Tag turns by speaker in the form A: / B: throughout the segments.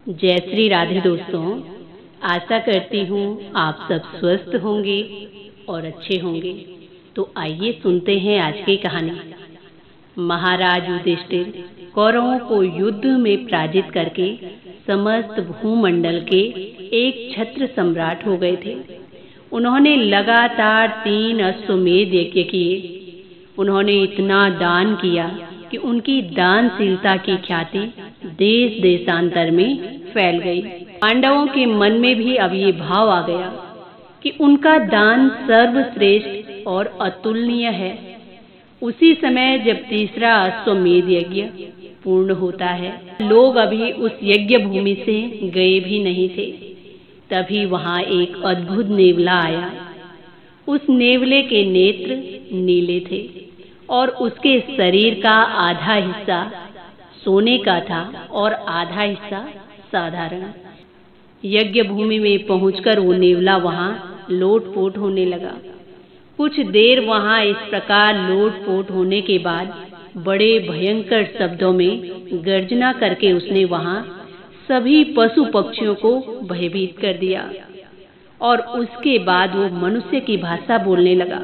A: जय श्री राधे दोस्तों। आशा करती हूँ आप सब स्वस्थ होंगे और अच्छे होंगे। तो आइए सुनते हैं आज की कहानी। महाराज युधिष्ठिर कौरवों को युद्ध में पराजित करके समस्त भूमंडल के एक छत्र सम्राट हो गए थे। उन्होंने लगातार 3 अश्वमेध यज्ञ किए। उन्होंने इतना दान किया कि उनकी दानशीलता की ख्याति देश देशांतर में फैल गई। पांडवों के मन में भी अब ये भाव आ गया कि उनका दान सर्वश्रेष्ठ और अतुलनीय है। उसी समय जब तीसरा अश्वमेध यज्ञ पूर्ण होता है, लोग अभी उस यज्ञ भूमि से गए भी नहीं थे, तभी वहां एक अद्भुत नेवला आया। उस नेवले के नेत्र नीले थे और उसके शरीर का आधा हिस्सा सोने का था और आधा हिस्सा साधारण। यज्ञ भूमि में पहुंचकर वो नेवला वहां लोटपोट होने लगा। कुछ देर वहां इस प्रकार लोटपोट होने के बाद बड़े भयंकर शब्दों में गर्जना करके उसने वहां सभी पशु पक्षियों को भयभीत कर दिया और उसके बाद वो मनुष्य की भाषा बोलने लगा।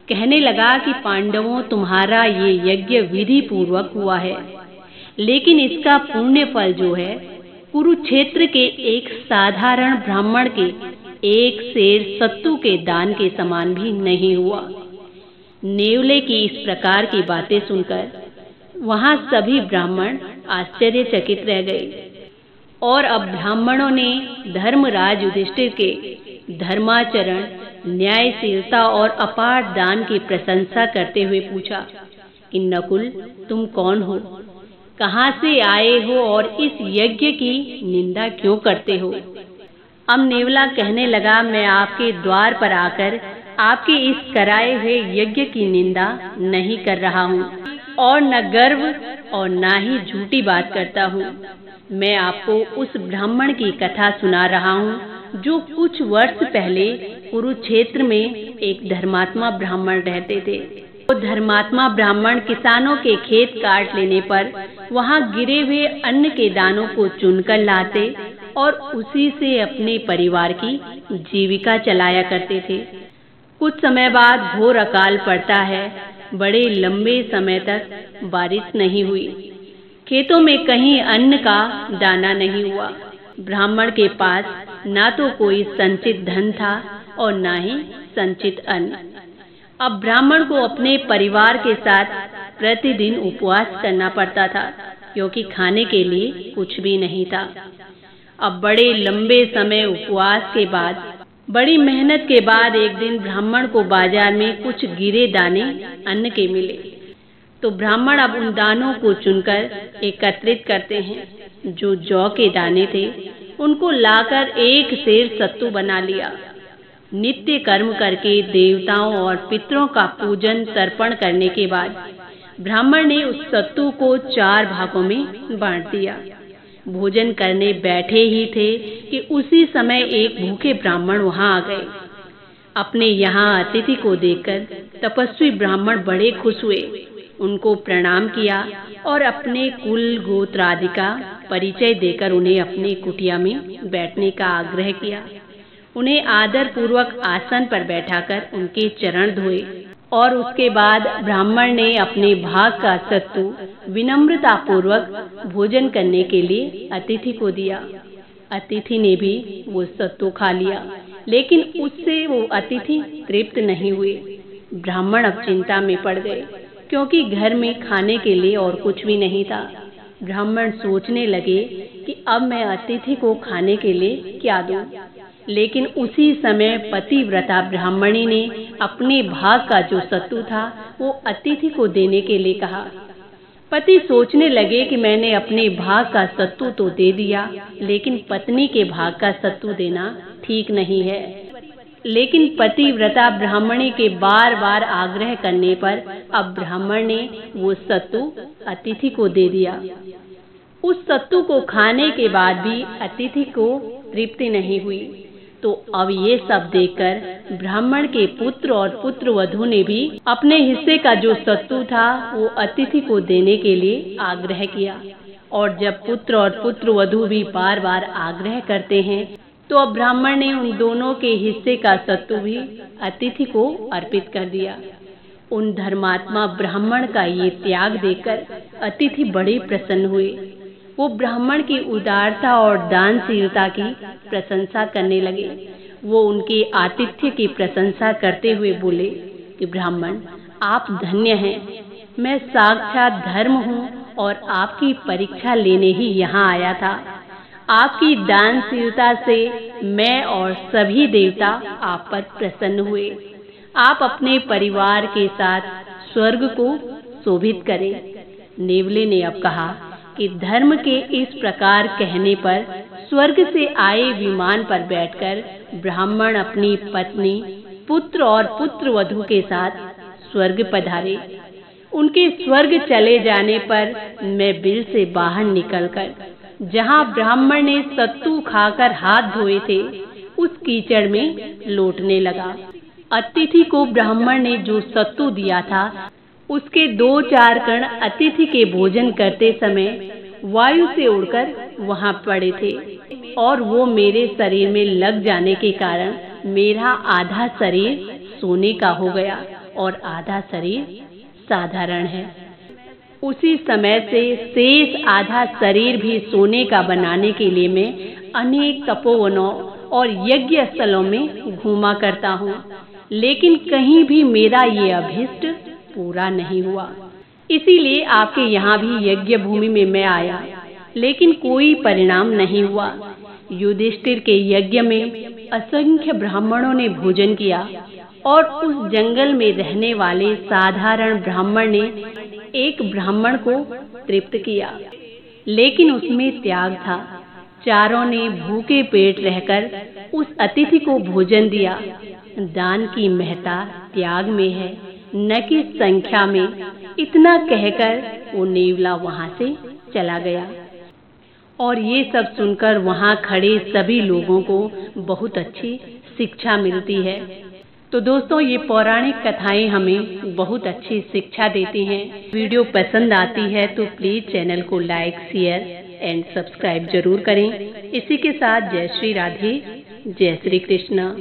A: कहने लगा कि पांडवों, तुम्हारा ये यज्ञ विधि पूर्वक हुआ है, लेकिन इसका पुण्य फल जो है कुरुक्षेत्र के एक साधारण ब्राह्मण के एक शेर सत्तू के दान के समान भी नहीं हुआ। नेवले की इस प्रकार की बातें सुनकर वहां सभी ब्राह्मण आश्चर्यचकित रह गए और अब ब्राह्मणों ने धर्मराज युधिष्ठिर के धर्माचरण, न्यायशीलता और अपार दान की प्रशंसा करते हुए पूछा कि नकुल, तुम कौन हो, कहां से आए हो और इस यज्ञ की निंदा क्यों करते हो? अब नेवला कहने लगा, मैं आपके द्वार पर आकर आपके इस कराए हुए यज्ञ की निंदा नहीं कर रहा हूँ और न गर्व और न ही झूठी बात करता हूँ। मैं आपको उस ब्राह्मण की कथा सुना रहा हूँ जो कुछ वर्ष पहले कुरुक्षेत्र में एक धर्मात्मा ब्राह्मण रहते थे। वो धर्मात्मा ब्राह्मण किसानों के खेत काट लेने पर वहां गिरे हुए अन्न के दानों को चुनकर लाते और उसी से अपने परिवार की जीविका चलाया करते थे। कुछ समय बाद घोर अकाल पड़ता है। बड़े लंबे समय तक बारिश नहीं हुई। खेतों में कहीं अन्न का दाना नहीं हुआ। ब्राह्मण के पास ना तो कोई संचित धन था और ना ही संचित अन्न। अब ब्राह्मण को अपने परिवार के साथ प्रतिदिन उपवास करना पड़ता था, क्योंकि खाने के लिए कुछ भी नहीं था। अब बड़े लंबे समय उपवास के बाद, बड़ी मेहनत के बाद एक दिन ब्राह्मण को बाजार में कुछ गिरे दाने अन्न के मिले। तो ब्राह्मण अब उन दानों को चुनकर एकत्रित करते हैं। जो जौ के दाने थे उनको लाकर एक सेर सत्तू बना लिया। नित्य कर्म करके देवताओं और पितरों का पूजन तर्पण करने के बाद ब्राह्मण ने उस सत्तू को 4 भागों में बांट दिया। भोजन करने बैठे ही थे कि उसी समय एक भूखे ब्राह्मण वहां आ गए। अपने यहाँ अतिथि को देखकर तपस्वी ब्राह्मण बड़े खुश हुए, उनको प्रणाम किया और अपने कुल गोत्र आदि का परिचय देकर उन्हें अपनी कुटिया में बैठने का आग्रह किया। उन्हें आदर पूर्वक आसन पर बैठाकर उनके चरण धोए और उसके बाद ब्राह्मण ने अपने भाग का सत्तू विनम्रता पूर्वक भोजन करने के लिए अतिथि को दिया। अतिथि ने भी वो सत्तू खा लिया, लेकिन उससे वो अतिथि तृप्त नहीं हुए। ब्राह्मण अब चिंता में पड़ गए, क्योंकि घर में खाने के लिए और कुछ भी नहीं था। ब्राह्मण सोचने लगे कि अब मैं अतिथि को खाने के लिए क्या दूं? लेकिन उसी समय पतिव्रता ब्राह्मणी ने अपने भाग का जो सत्तू था वो अतिथि को देने के लिए कहा। पति सोचने लगे कि मैंने अपने भाग का सत्तू तो दे दिया, लेकिन पत्नी के भाग का सत्तू देना ठीक नहीं है। लेकिन पतिव्रता ब्राह्मणी के बार बार आग्रह करने पर अब ब्राह्मण ने वो सत्तू अतिथि को दे दिया। उस सत्तू को खाने के बाद भी अतिथि को तृप्ति नहीं हुई। तो अब ये सब देखकर ब्राह्मण के पुत्र और पुत्रवधू ने भी अपने हिस्से का जो सत्तू था वो अतिथि को देने के लिए आग्रह किया। और जब पुत्र और पुत्रवधू भी बार बार आग्रह करते हैं तो अब ब्राह्मण ने उन दोनों के हिस्से का सत्तू भी अतिथि को अर्पित कर दिया। उन धर्मात्मा ब्राह्मण का ये त्याग देखकर अतिथि बड़े प्रसन्न हुए। वो ब्राह्मण की उदारता और दानशीलता की प्रशंसा करने लगे। वो उनके आतिथ्य की प्रशंसा करते हुए बोले कि ब्राह्मण, आप धन्य हैं। मैं साक्षात धर्म हूँ और आपकी परीक्षा लेने ही यहाँ आया था। आपकी दानशीलता से मैं और सभी देवता आप पर प्रसन्न हुए। आप अपने परिवार के साथ स्वर्ग को शोभित करें। नेवले ने अब कहा कि धर्म के इस प्रकार कहने पर स्वर्ग से आए विमान पर बैठकर ब्राह्मण अपनी पत्नी, पुत्र और पुत्रवधू के साथ स्वर्ग पधारे। उनके स्वर्ग चले जाने पर मैं बिल से बाहर निकलकर जहाँ ब्राह्मण ने सत्तू खाकर हाथ धोए थे उस कीचड़ में लौटने लगा। अतिथि को ब्राह्मण ने जो सत्तू दिया था उसके 2-4 कण अतिथि के भोजन करते समय वायु से उड़कर वहां पड़े थे और वो मेरे शरीर में लग जाने के कारण मेरा आधा शरीर सोने का हो गया और आधा शरीर साधारण है। उसी समय से शेष आधा शरीर भी सोने का बनाने के लिए मैं अनेक तपोवनों और यज्ञ स्थलों में घूमा करता हूँ, लेकिन कहीं भी मेरा ये अभीष्ट पूरा नहीं हुआ। इसीलिए आपके यहाँ भी यज्ञ भूमि में मैं आया, लेकिन कोई परिणाम नहीं हुआ। युधिष्ठिर के यज्ञ में असंख्य ब्राह्मणों ने भोजन किया और उस जंगल में रहने वाले साधारण ब्राह्मण ने एक ब्राह्मण को तृप्त किया, लेकिन उसमें त्याग था। चारों ने भूखे पेट रहकर उस अतिथि को भोजन दिया। दान की महत्ता त्याग में है, न कि संख्या में। इतना कहकर वो नेवला वहां से चला गया और ये सब सुनकर वहां खड़े सभी लोगों को बहुत अच्छी शिक्षा मिलती है। तो दोस्तों, ये पौराणिक कथाएं हमें बहुत अच्छी शिक्षा देती हैं। वीडियो पसंद आती है तो प्लीज चैनल को लाइक, शेयर एंड सब्सक्राइब जरूर करें। इसी के साथ जय श्री राधे, जय श्री कृष्ण।